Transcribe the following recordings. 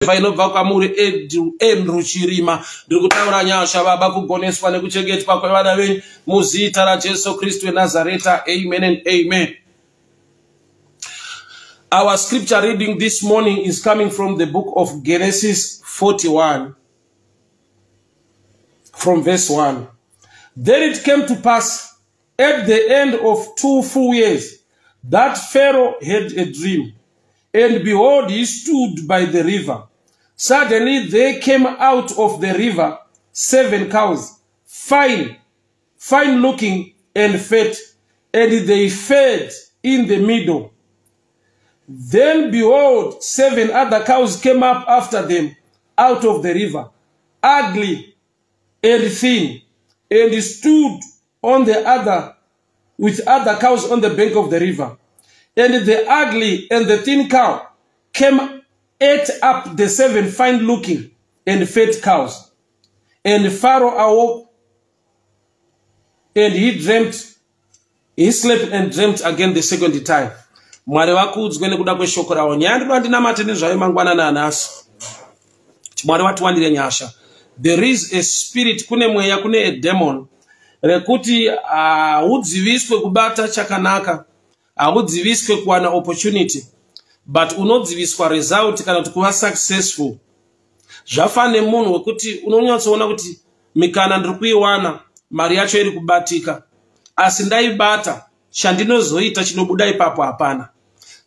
inobva kwamuri Andrew Chirima ndiri kutaura nyasha baba kugoneswa nekuchengetwa kwevana venyu muzita raJesu Kristu weNazareta. Amen and amen. Our scripture reading this morning is coming from the book of Genesis 41 from verse 1. Then it came to pass at the end of 2 full years that Pharaoh had a dream, and behold, he stood by the river. Suddenly there came out of the river 7 cows, fine looking and fat, and they fed in the middle. Then behold, 7 other cows came up after them out of the river, ugly and thin, and stood on the other with other cows on the bank of the river. And the ugly and the thin cow ate up the 7 fine-looking and fat cows. And Pharaoh awoke, and he slept and dreamt again the second time. Mwari wakudzwe nekuda kweshoko rawo. Nyandiro andinamate nezvayo mangwanana anaso. Mwari watiwanire nyasha. There is a spirit, kune mweya, kune a demon, rekuti udziviswe kubata chakanaka, udziviswe kuwana opportunity, but unodziviswa result kana kuti kuva successful. Zvafane munhu wekuti unonyatsoona kuti mikana ndiri kuiwana, mari yacho iri kubatika, asi ndaibata chandinozoita chinobuda ipapo hapana.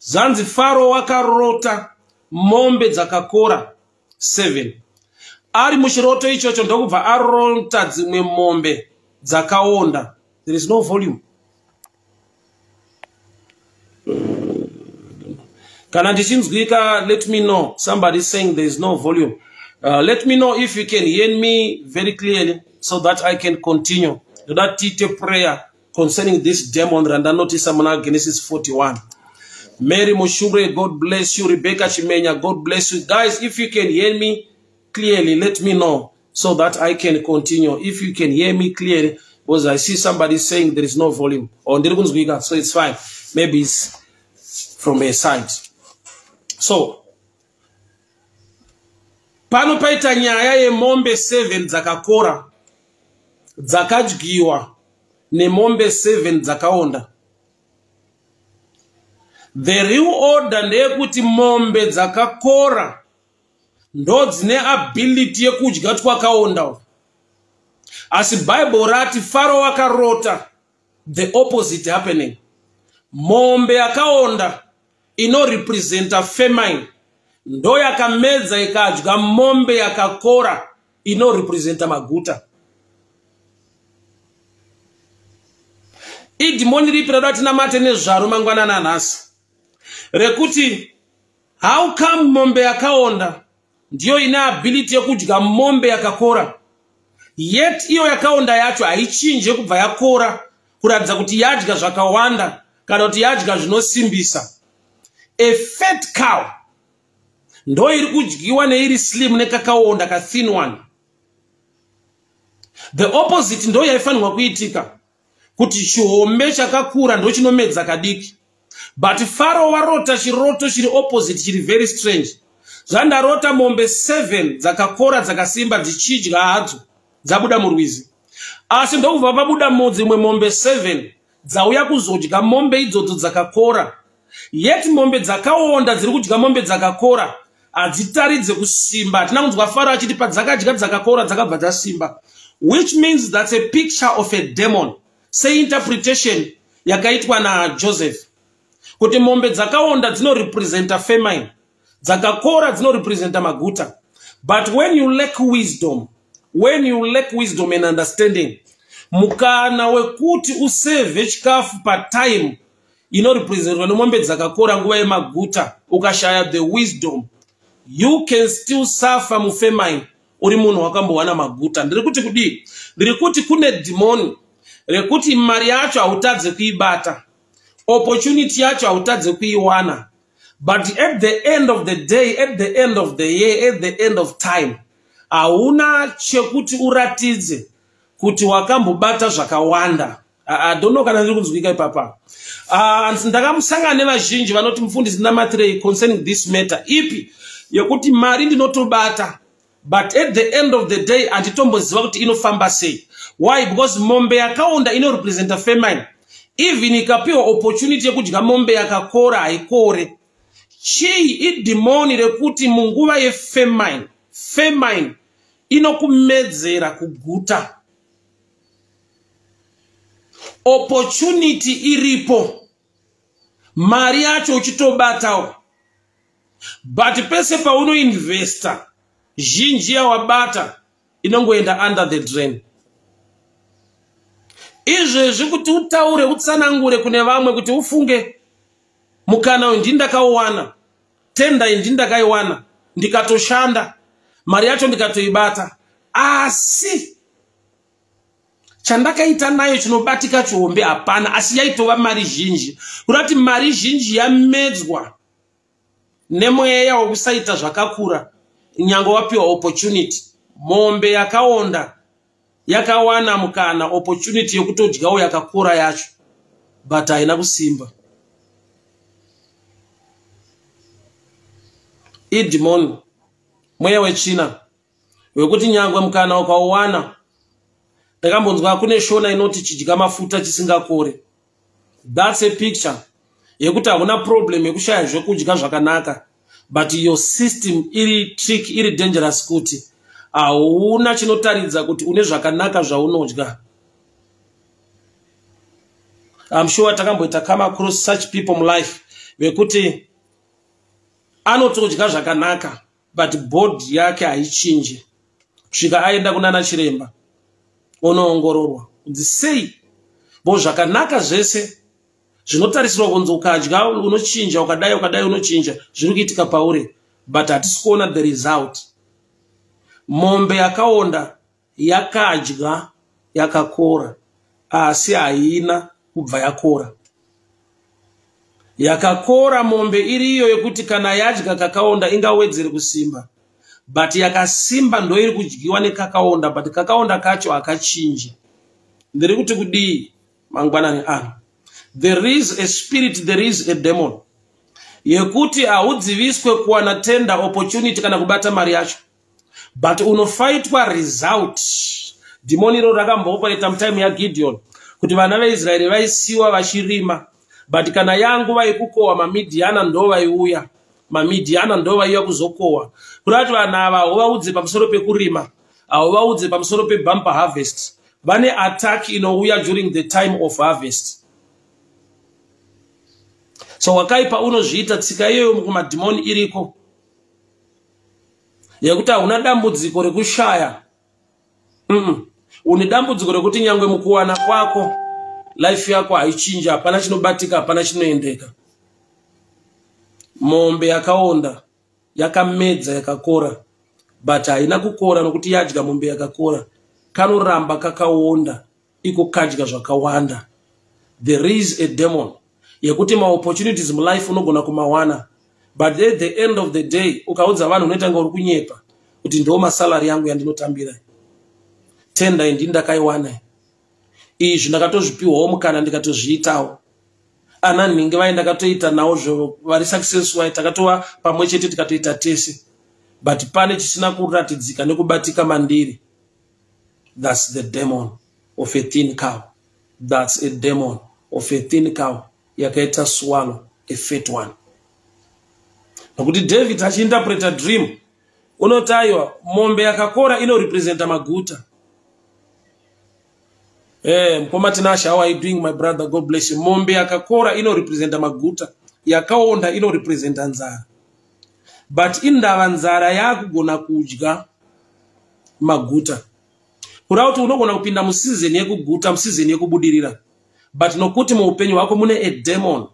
Zanzi Pharaoh wakarota mombe dzakakora 7. Ari muchiroto ichocho ndokubva arota dzimwe mombe dzakaonda. There is no volume. Kana ndichinzwika, let me know. Somebody saying there is no volume. Let me know if you can hear me very clearly so that I can continue. That teacher prayer concerning this demon, and I notice I'm Genesis 41. Mary Moshure, God bless you. Rebecca Chimenya, God bless you. Guys, if you can hear me clearly, let me know so that I can continue. If you can hear me clearly, because I see somebody saying there is no volume. So it's fine. Maybe it's from a side. So, pano paita nyaya ye mombe 7 dzakakora, dzakadyiwa nemombe 7 dzakaonda. The real order ndeyekuti mombe dzakakora ndo dzine ability yekudya twakaonda. As Bible rati Pharaoh wakarota, the opposite happening. Mombe yakaonda ino representa famine, ndo yakamedza ikadya mombe yakakora ino representa maguta. Idimoni ripira datina mate nezvaro mangwanana nhasi. Rekuti how come mombe yakaonda ndiyo ina ability yekudya mombe yakakora, yet iyo yakaonda yacho haichinje kubva yakora kuratidza kuti yadya zvakawanda kana kuti yadya zvinosimbisa. A fat cow ndo iri kudyiwa neiri slim nekakaonda ka thin one. The opposite ndo yaifanirwa kuitika, kuti chihombe chakakura ndo chinomedza kadiki. But Pharaoh warota chiroto chiri opposite, chiri very strange. Zvandarota mombe 7 dzakakora dzakasimba dzichidya hadzo dzabuda murwizi. Asi ndokubva pabuda dzimwe mombe 7 dzauya kuzodya mombe idzodzo dzakakora. Yet mombe dzakaonda dziri kudya mombe dzakakora hadzitaridze kusimba. Tina kunzwa Pharaoh achiti padzakadya dzakakora dzakabva dzasimba, which means that's a picture of a demon. Say interpretation yakaitwa na Joseph, kuti mombe dzakaonda dzino representa famine, dzakakora dzino representa maguta. But when you lack wisdom and understanding, mukana wekuti useve chikafu pa time ino representa mombe dzakakora nguva yemaguta, ukashaya the wisdom, you can still suffer mu famine uri munhu wakambowana maguta. Ndiri kuti kune demon rekuti mari yacho hautadze kuibata, opportunity yacho hautadze kuiwana, but at the end of the day, at the end of the year, at the end of time, hauna chekuti uratidze kuti wakambobata zvakawanda. I don't know kana ndiri kunzwika ipapa. Ndakamusangana nevazhinji vanoti mufundisi ndinamatirei concerning this matter. Ipi yekuti mari ndinotobata, but at the end of the day anditomboziva kuti inofamba sei. Why? Because mombe yakaonda inorepresenta feminine. Even ikapiwa opportunity yekudya mombe yakakora haikore. Chii idhimoni rekuti munguva yefeminine, feminine inokumedzera kuguta. Opportunity iripo, mari yacho uchitobatawo, but pese pauno investa zhinji yawabata inongoenda under the drain. Izvezvi kuti utaure utsanangure kune vamwe kuti ufunge mukana uyu ndindakauwana, tenda iyi ndindakaiwana, ndikatoshanda, mari yacho ndikatoibata, asi chandakaita nayo chinobatika chihombe hapana, asi yaitova mari zhinji. Kurati mari zhinji yamedzwa nemweya wekusaita zvakakura nyange wapiwa opportunity. Mombe yakaonda yakawana mukana opportunity yekutodyawo yakakura yacho, but haina kusimba. Idhimoni, mweya wechina wekuti nyangwe mukana ukauwana. Ndakambonzwa kune shona inoti chidya mafuta chisingakore. That's a picture yekuti hakuna problem yekushaya zvekudya zvakanaka, but your system iri trick, iri dangerous kuti hauna chinotaridza kuti une zvakanaka zvaunodya. I'm sure takamboita come across such people in life wekuti anotodya zvakanaka but body yake haichinji. Kusvika aenda kunana chiremba onoongororwa kuti sei bo zvakanaka zvese zvinotarisirwa kunzi ukadya unochinja, ukadai unochinja, zviri kuitika pauri, but hatisi kuona the result. Mombe yakaonda yakadya yakakora, asi haina kubva yakora. Yakakora mombe iriyo yekuti kana yadya kakaonda ingawedzere kusimba, but yakasimba ndo iri kudyiwa nekakaonda, but kakaonda kacho hakachinji. Ndiri kuti kudii mangwanani ano, there is a spirit, there is a demon yekuti haudziviswe kuwana tenda opportunity kana kubata mari yacho, but unofaitwa result. Demon iro rakambooperaita mutime yaGideon kuti vana veIsraeri vaisiwa vachirima, but kana yangu vaikukohwa maMidhiana ndo vaiuya, maMidhiana ndo vaiuya kuzokohwa. Kurati vanhu ava hauvaudze pamusoro pekurima, hauvaudze pamusoro pebumper harvest. Vane attack inouya during the time of harvest. So wakaipa unozviita tsika iyoyo mukumadhimoni iriko yekuti hauna dambudziko rekushaya, une dambudziko rekuti nyangwe mukuwana kwako life yako haichinja, hapana chinobatika, hapana chinoendeka. Mombe yakaonda yakamedza yakakora, but haina kukora nokuti yadya mombe yakakora, kanoramba kakaonda iko kadya zvakawanda. There is a demon yekuti ma opportunities in life unogona kumawana, but at the end of the day ukaudza vanhu unoita uri kunyepa kuti ndo masalary yangu yandinotambira, tenda iyi ndakaiwana, izvi ndakatozvipiwawo mukana ndikatozviitawo. Ana ninge vaenda katoita nawo zvo vari successful, takatova pamwe chete tikatoita tese, but pane chisina kuratidzika nekubatika mandiri. That's the demon of a thin cow. That's a demon of a thin cow yakaita swallow a fat one. Nokuti David achiinterpreta dream unotaiwa mombe yakakora inorepresenta maguta. Mkoma tinasha, how are you doing my brother? God bless you. Mombe yakakora inorepresenta maguta, yakaonda inorepresenta nzara. But indava nzara yakugona kudya maguta. Kurauti unogona kupinda musizeni yekuguta, musizeni yekubudirira. But nokuti muupenyu wako mune a demon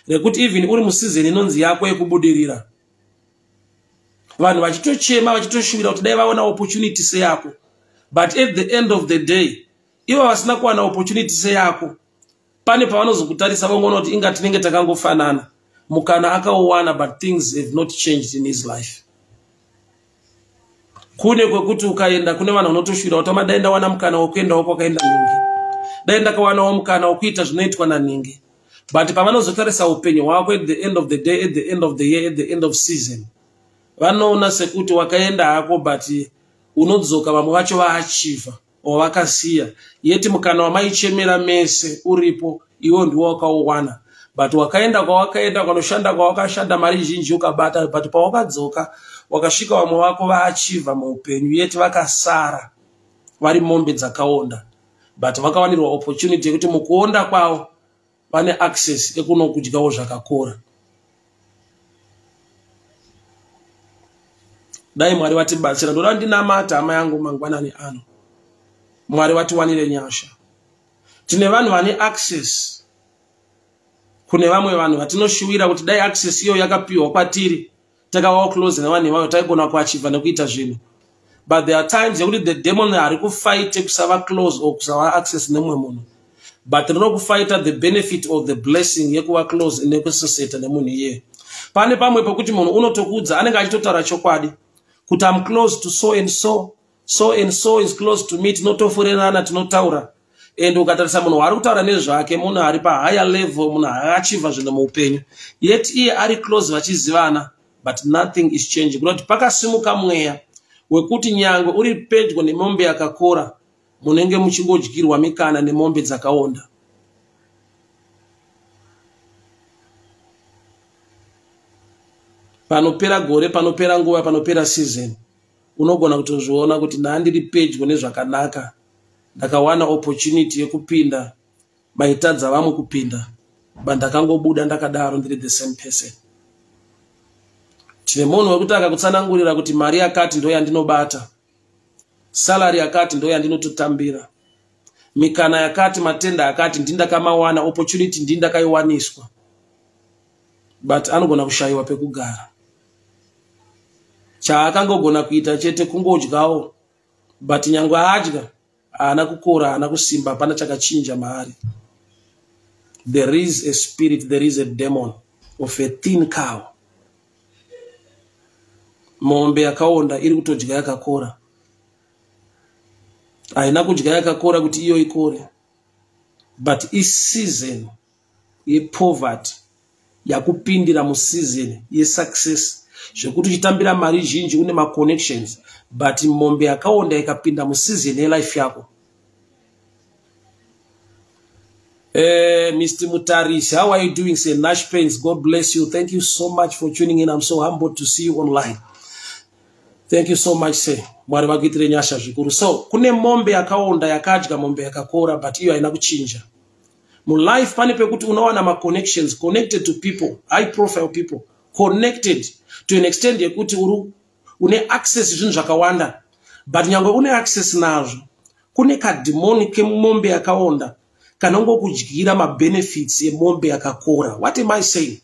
rekuti even uri musizeni inonzi yako yekubudirira, vanhu vachitochema vachitoshuvira kuti dai vaona opportunity seyako, but at the end of the day ivo vasina kuwana opportunity seyako, pane pavanozokutarisa vongoona kuti inga tinenge takangofanana. Mukana akauwana, but things have not changed in his life. Kune kwekuti ukaenda kune vanhu vanotoshuvira kuti madaenda wana mukana wokuenda wako wakaenda ningi, daenda kawana mukana wokuita zvinoitwa naningi, but pavanozotarisa upenyu hwako at the end of the day, at the end of the year, at the end of season, vanoona sekuti wakaenda hako but unodzoka vamwe vacho vaachiva wavakasiya, yeti mukana wamaichemera mese uripo iwo ndiwo wakauwana, but wakaenda kwawakaenda kwanoshanda kwawakashanda mari zhinji ukabata, but pawakadzoka wakasvika vamwe vako vaachiva muupenyu, yeti vakasara vari mombe dzakaonda, but vakawanirwa opportunity yekuti mukuonda kwavo vane access ekunokudyawo zvakakora. Dai Mwari vatibatsira. Ndoda ndinamata hama yangu mangwanani ano. Mwari vatiwanire nyasha. Tine vanhu vane access kune vamwe vanhu vatinoshuwira kuti dai access iyo yakapiwa kwatiri takawawo close nevanhu ivavo taigona kuachiva nekuita zvinhu. But there are times yekuti the demon ari kufight kusava close or kusava access nemwe munhu, but rinokufighta the benefit of the blessing yekuva close nekusoseta nemunhu iye. Pane pamwe pekuti munhu unotokudza anenge achitotaura chokwadi kuti I'm close to so and so, so and so is close to me, tinotofurerana tinotaura, and ukatarisa munhu ari kutaura nezvake munhu ari pa higher level, munhu akachiva zvinhu muupenyu, yet iye ari close vachizivana, but nothing is changing. Kuti pakasimuka mweya wekuti nyangwe uri pedyo nemombe yakakora munenge muchingodyirwa mikana nemombe dzakaonda. Panopera gore, panopera nguva, panopera season, unogona kutozviona kuti ndandiri pedyo nezvakanaka, ndakawana opportunity yekupinda maitadza vamwe kupinda, but ndakangobuda ndakadaro ndiri the same person. Tine munhu wekuti akakutsanangurira kuti mari yakati ndo yandinobata, salary yakati ndo yandinototambira, mikana yakati, matenda akati ndindakamawana, opportunity ndindakaiwaniswa, but anogona kushayiwa pekugara. Chaakangogona kuita chete kungodyawo, but nyangwe adya haana kukora, haana kusimba, hapana chakachinja maari. There is a spirit, there is a demon of a thin cow. Mombe yakaonda iri kutodya yakakora. Haina kudya yakakora kuti iyo ikore, but season yepoverty yakupindira museason yesuccess, zvekuti uchitambira mari zhinji une maconnections, but mombe yakaonda ikapinda museason yelife yako. Mr. Mutarisi, how are you doing? Say Nash Pains, God bless you. Thank you so much for tuning in. I'm so humbled to see you online. Thank you so much, say. Mwari vakuitire nyasha zvikuru. So, kune mombe yakaonda yakadya mombe yakakora, but iyo haina kuchinja. Mu life pane pekuti unawana ma connections, connected to people, high profile people, connected to an extent yekuti une access zvinhu zvakawanda, but nyangwe une access nazvo, kune kademoni kemombe yakaonda kanongokudyira ma benefits yemombe yakakora. What am I saying?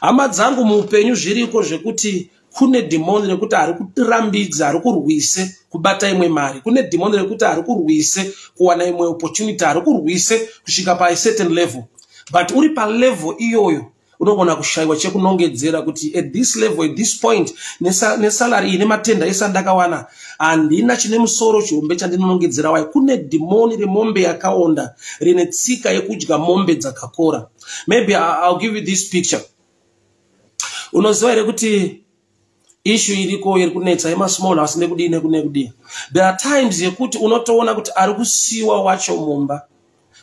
Hama dzangu muupenyu zviriko zvekuti kune demoni rekuti ari kutirambidza, ari kurwise kubata imwe mari, kune demoni rekuti ari kurwise kuwana imwe opportunity, ari kurwise kusvika pa a certain level, but uri pa level iyoyo unogona kushayiwa chekunongedzera kuti at this level, at this point, nesalary ine matenda esa ndakawana, handina chine musoro chiumbe chandinonongedzera wayo. Kune demoni remombe yakaonda rine tsika yekudya mombe dzakakora. Maybe I'll give you this picture. Unoziva here kuti issue iriko iri kunetsa yemasmall house nekudini nekudini. There are times yekuti unotoona kuti ari kusiwa wacho mumba,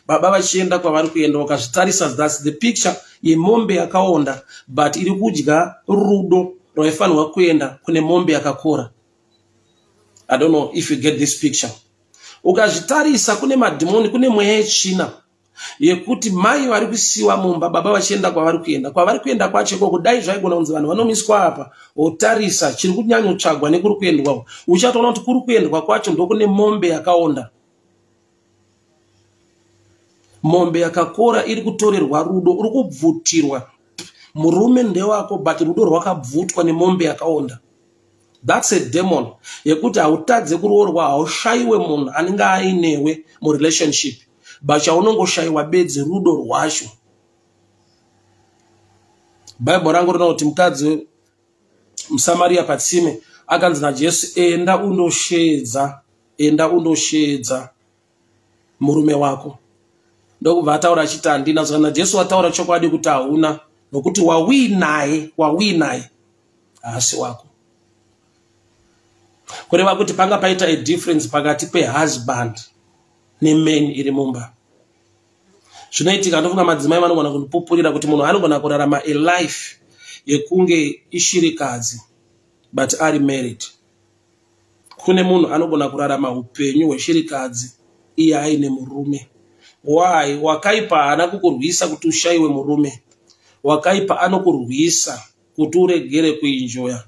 baba vachienda kwavari kuenda, wakazvitarisa, that's the picture yemombe yakaonda, but iri kudya rudo rwaifanirwa kuenda kune mombe yakakora. I don't know if you get this picture. Ukazvitarisa kune mademoni, kune mweya yechina yekuti mai vari kusiwa mumba, baba vachienda kwavari kuenda kwacho ikoko. Dai zvaigona kunzi vanhu vanomiswa apa otarisa chiri kunyanyotsvagwa nekuri kuendwa, uchatoona kuti kuri kuendwa kwacho ndokune mombe yakaonda. Mombe yakakora iri kutorerwa rudo, uri kubvutirwa. Murume ndewako, but rudo rwakabvutwa nemombe yakaonda. That's a demon yekuti hautadze kuroorwa, haushayiwe munhu anenge ainewe mu relationship, but chaunongoshayiwa bedzi rudo rwacho. Bible rangu rinoti mukadzi muSamaria patsime akanzi naJesu, enda undoshedza murume wako. Ndokubva ataura achiti handina. Saka naJesu ataura chokwadi kuti hauna, nokuti wawinaye haasi wako. kureva kuti panga paita a difference pakati pehusband nemen iri mumba. Zvinoitika ndofunga madzimai vanogona kunipupurira kuti munhu anogona kurarama a life yekunge ishirikadzi but ari married. Kune munhu anogona kurarama upenyu hweshirikadzi iye aine murume. Why? Wakaipa haana kukurwisa kuti ushayiwe murume. Wakaipa anokurwisa kuti uregere kuenjoya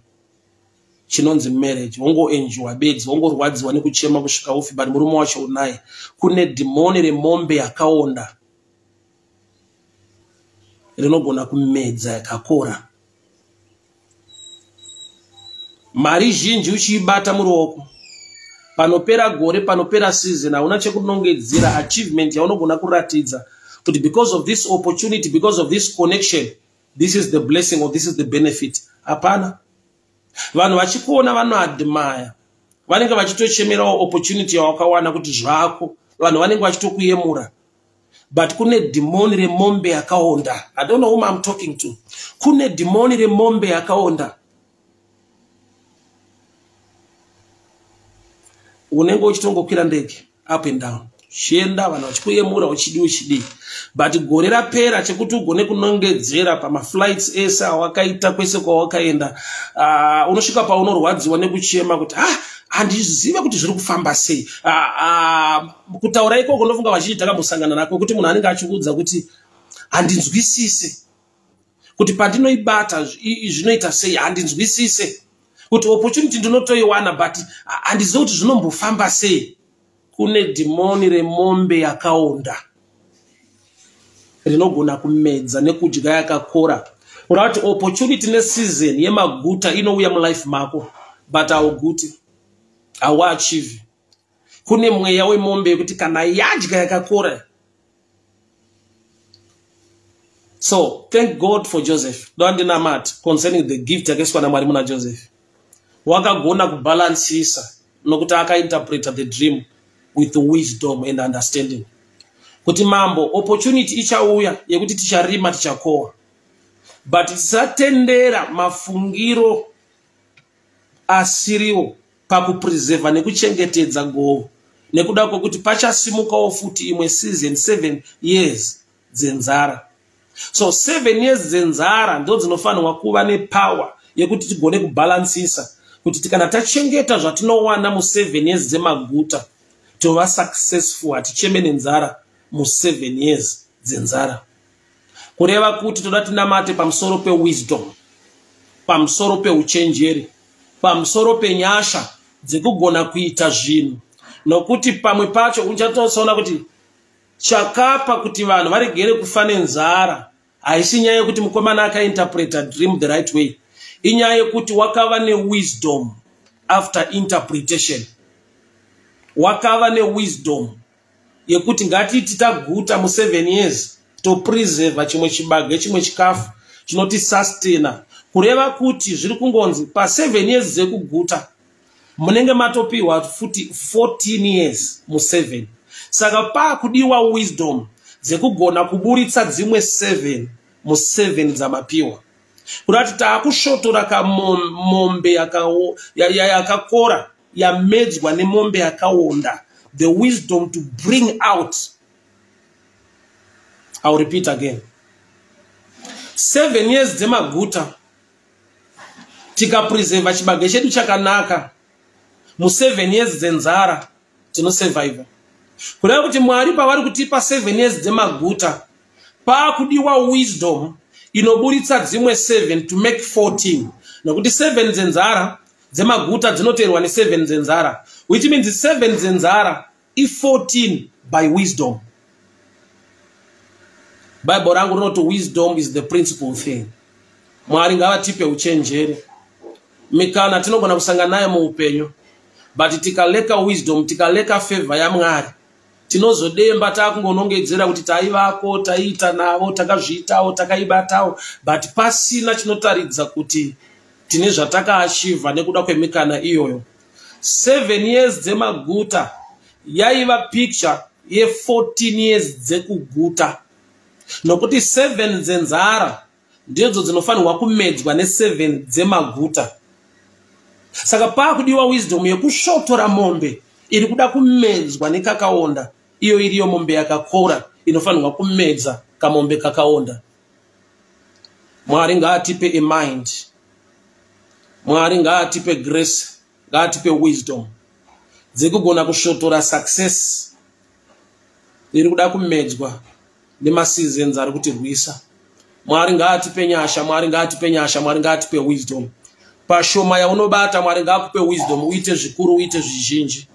chinonzi marriage. Wongoenjoya bedzi, wongorwadziwa nekuchema kusvika ufi, but murume wacho unaye. Kune dhimoni remombe yakaonda rinogona kumedza yakakora. Mari zhinji uchiibata muruoko, panopera gore, panopera season, hauna chekunongedzera achievement yaunogona kuratidza kuti because of this opportunity, because of this connection, this is the blessing or this is the benefit. Hapana. Vanhu vachikuona vanoadmire, vanenge vachitochemerawo opportunity yawakawana kuti zvako, vanhu vanenge vachitokuyemura. But kune demoni remombe yakaonda. I don't know whom I'm talking to. Kune demoni remombe yakaonda. Unenge uchitongokwira ndege up and down. Chienda vanhu vachikuyemura uchidi. But gore rapera chekuti ugone kunongedzera pamaflights ese awakaita kwese kwawakaenda. Unosvika paunorwadziwa nekuchema kuti handizive kuti zviri kufamba sei. Kutaura ikoko ndofunga vazhinji takambosangana nako kuti munhu anenge achiudza kuti handinzwisise. Kuti pandinoibata zvinoita sei handinzwisise. Kuti opportunity ndinotoiwana but handizive kuti zvinombofamba sei. Kune dhimoni remombe yakaonda rinogona kumedza nekudya yakakora. Kurati opportunity neseason yemaguta inouya mulife mako but auguti, auachieve. Kune mweya wemombe yekuti kana yadya yakakora. So thank God for Joseph. Don't dinamate concerning the gift yakaiswa naMwari muna Joseph. Wakagona kubalansisa nokuti akainterpreta the dream with wisdom and understanding. Kuti mambo opportunity ichauya yekuti ticharima tichakowa. But tisatendera mafungiro asiriwo pakupreserva nekuchengetedza govo. Nekuda kwokuti pachasimukawo futi imwe season 7 years dzenzara. So 7 years dzenzara ndo dzinofanirwa kuva nepower yekuti tigone kubalansisa kuti tikana tachengeta zvatinowana mu7 years dzemaguta tova successful, haticheme nenzara mu7 years dzenzara. Kureva kuti toda tinamate pamusoro pewisdom, pamusoro peuchenjeri, pamusoro penyasha dzekugona kuita zvinhu. Nokuti pamwe pacho uchatoona kuti chakapa kuti vanhu varegere kufa nenzara haisi nyaya yekuti mukomana akainterpreta dream the right way. Inyaya yekuti wakava newisdom after interpretation. Wakava newisdom yekuti ngatiti taguta mu7 years to preserve chimwe chibage, chimwe chikafu chinoti sustaina. Kureva kuti zviri kungonzi pa7 years dzekuguta munenge matopiwa futi 14 years mu7. Saka pakudiwa wisdom dzekugona kuburitsa dzimwe 7 mu7 dzamapiwa. Kurati taakushotora kamombe yakakora yamedzwa nemombe yakaonda. The wisdom to bring out. I'll repeat again. 7 years dzemaguta tikapreserva chibage chedu chakanaka mu7 years dzenzara tinosurvive. Kureva kuti Mwari pavari kutipa 7 years dzemaguta pakudiwa wisdom inoburitsa dzimwe 7 to make 14. Nokuti 7 dzenzara dzemaguta dzinoteerwa ne7 dzenzara, which means 7 dzenzara i14 by wisdom. Bible rangu rinoti wisdom is the principal thing. Mwari ngavatipe uchenjeri. Mikana tinogona kusangana naye muupenyu, but tikaleka wisdom, tikaleka favor ya Mwari, tinozodemba takungonongedzera kuti taivako, taita navo, takazviitawo, takaibatawo, but pasina chinotaridza kuti tine zvatakaashiva nekuda kwemikana iyoyo. 7 years dzemaguta yaiva picture ye14 years dzekuguta. Nokuti 7 dzenzara ndidzo dzinofanirwa kumedzwa ne7 dzemaguta. Saka pakudiwa wisdom yekushotora mombe iri kuda kumedzwa nekakaonda, iyo iriyo mombe yakakora inofanirwa kumedza kamombe kakaonda. Mwari ngaatipe a mind, Mwari ngaatipe grace, ngaatipe wisdom dzekugona kushotora success iri kuda kumedzwa nemasizens ari kutirwisa. Mwari ngaatipe nyasha, Mwari ngaatipe nyasha, Mwari ngaatipe wisdom. Pashoma yaunobata Mwari ngaakupe wisdom, uite zvikuru, uite zvizhinji.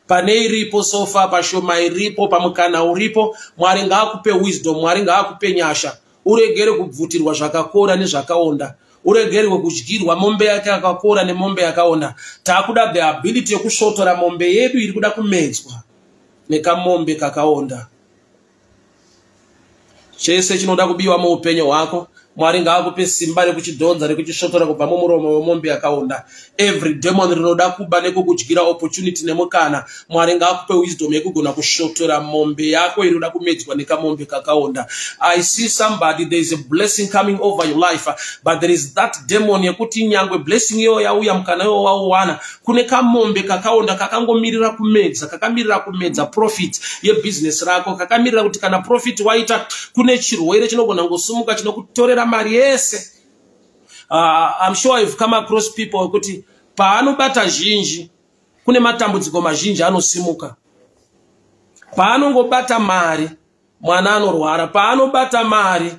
Pane iripo sofa, pashoma iripo, pamukana uripo, Mwari ngaakupe wisdom, Mwari ngaakupe nyasha. Uregere kubvutirwa zvakakora nezvakaonda, uregere kudyirwa mombe yake yakakora nemombe yakaonda. Takuda the ability yekushotora mombe yedu iri kuda kumedzwa nekamombe kakaonda. Chese chinoda kubiwa muupenyu hwako, Mwari ngaakupe simba rekuchidhonza rekuchishotora kubva mumuromo wemombe yakaonda. Every demon rinoda kuba nekukudyira opportunity nemukana, Mwari ngaakupe wisdom yekugona kushotora mombe yako inoda kumedzwa nekamombe kakaonda. I see somebody, there is a blessing coming over your life, but there is that demon yekuti nyangwe blessing yo yauya mukana yo wauwana kune kamombe kakaonda kakangomirira kumedza, kakamirira kumedza profit yebusiness rako, kakamirira kuti kana profit waita kune chirwere chinogona ngosumuka chinokutorera mari yese. I'm sure I've come across people kuti paanobata zhinji kune matambudziko mazhinji anosimuka. Paanongobata mari mwana anorwara, paanobata mari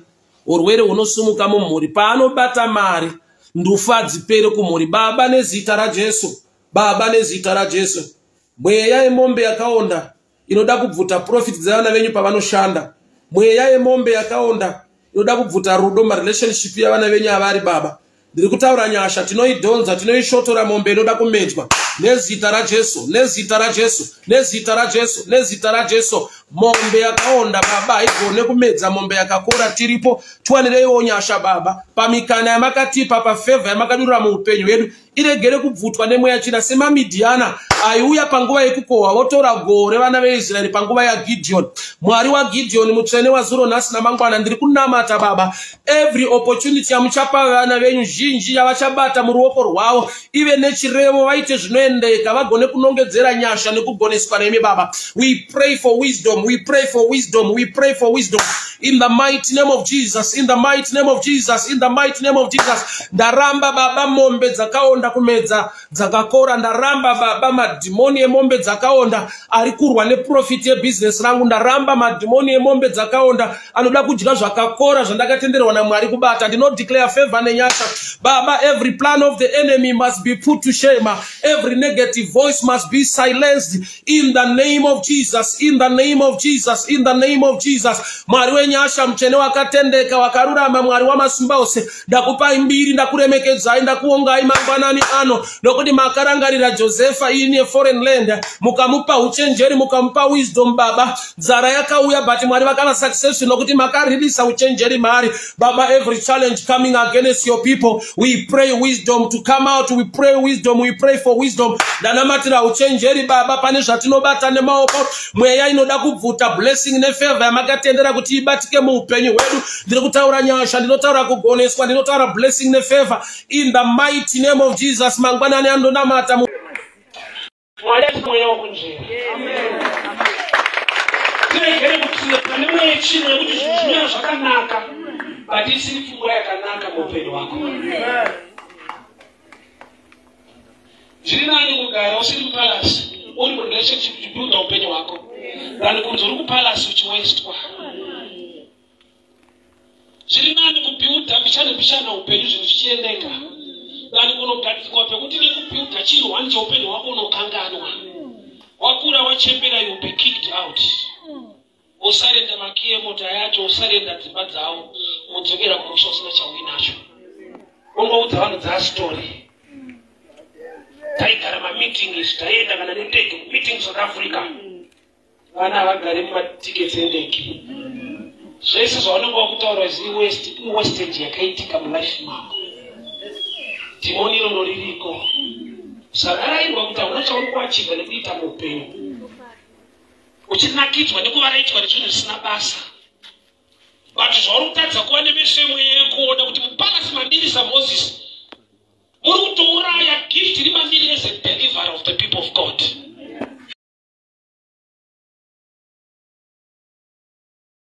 urwere hunosumuka mumhuri, paanobata mari ndufu hadzipere kumhuri. Baba nezita raJesu, Baba nezita raJesu, mweya yemombe yakaonda inoda kubvuta profit dzavana venyu pavanoshanda, mweya yemombe yakaonda inoda kubvuta rudo marelationship yavana venyu avari Baba, ndiri kutaura nyasha, tinoidhonza, tinoishotora mombe inoda kumedzwa nezita raJesu, nezita raJesu, nezita raJesu, nezita raJesu. Mombe yakaonda Baba haigone kumedza mombe yakakora. Tiripo tiwanireiwo nyasha Baba pamikana yamakatipa, pafavor yamakadurura muupenyu hwedu, iregere kubvutwa nemweya china semamidhiana aiuya panguva yekukohwa votora Gore vana veIsraeri panguva yaGideon. Mwari waGideon, mutsvene wazuro nhasi namangwana, ndiri kunamata Baba every opportunity yamuchapa vana venyu zhinji yavachabata muruoko rwavo, ive nechirevo, vaite zvinoendeka, vagone kunongedzera nyasha nekugoneswa nemi Baba. We pray for wisdom, we pray for wisdom, we pray for wisdom in the mighty name of Jesus, in the mighty name of Jesus, in the mighty name of Jesus. Ndaramba Baba mombe dzakaonda kumedza dzakakora, ndaramba Baba madhimoni emombe dzakaonda ari kurwa neprofit yebusiness rangu, ndaramba madhimoni emombe dzakaonda anoda kudya zvakakora zvandakatenderwa naMwari kubata. Ndino declare favor nenyasha Baba. Every plan of the enemy must be put to shame, every negative voice must be silenced in the name of Jesus, in the name of Jesus, in the name of Jesus. Mwari wenyasha, mchene wakatendeka wakarurama, Mwari wamasimba ose, ndakupa imbiri, ndakuremekedzai, ndakuongai mangwanani ano, nokuti makarangarira Josefa in a foreign land, mukamupa uchenjeri, mukamupa wisdom Baba. Zara yakauya but Mwari vakana success nokuti makaririsa uchenjeri mari Baba. Every challenge coming against your people, we pray wisdom to come out, we pray wisdom, we pray for wisdom. Ndanamatira uchenjeri Baba pane zvatinobata nemaoko, mweya inoda kubvuta blessing nefavor yamakatendera kuti ibatike muupenyu hwedu. Ndiri kutaura nyasha, ndinotaura kugoneswa, ndinotaura blessing nefavor in the mighty name of Jesus. Mangwanani andonamata Mwari mweya wokunjira. Amen. Tirekere kuti nemweya chino yekuti zvinhu zvakanaka but isiri pfungwa yakanaka muupenyu hwako. Zviri nani kugara usiri kupalasi uri murelationship chibuilda upenyu hwako than kunzi uri kupalasi uchiwestwa. Zviri nani kubuilda bishana upenyu zvinhu zvichiendeka than kunogadzikwa pekuti nekubuilda chinhu wani cheupenyu hwako unokanganwa. Wakura wachembera, you be kicked out. Usarenda makiye mota yacho, usarenda dzimba dzavo, mudzokera kumusha usina chauinacho. Ungoudza vanhu dza story. Taigara mameetings, taenda kana neteke meeting South Africa. Vana vagare mumatiketi endeki. Zvese zvaunenge wakutaura wastage yakaitika mulife mako. Timoni iro ririko. Usagarairwa kuti hauna chauri kuachiva nekuita muupenyu. Uchinakidzwa nekuvaraitwa nezvinhu zvisina basa. But zvauri kutadza kuva nemeso emweya yekuona kuti mupalasi mambiri saMozisi Gift as a deliverer of the people of God.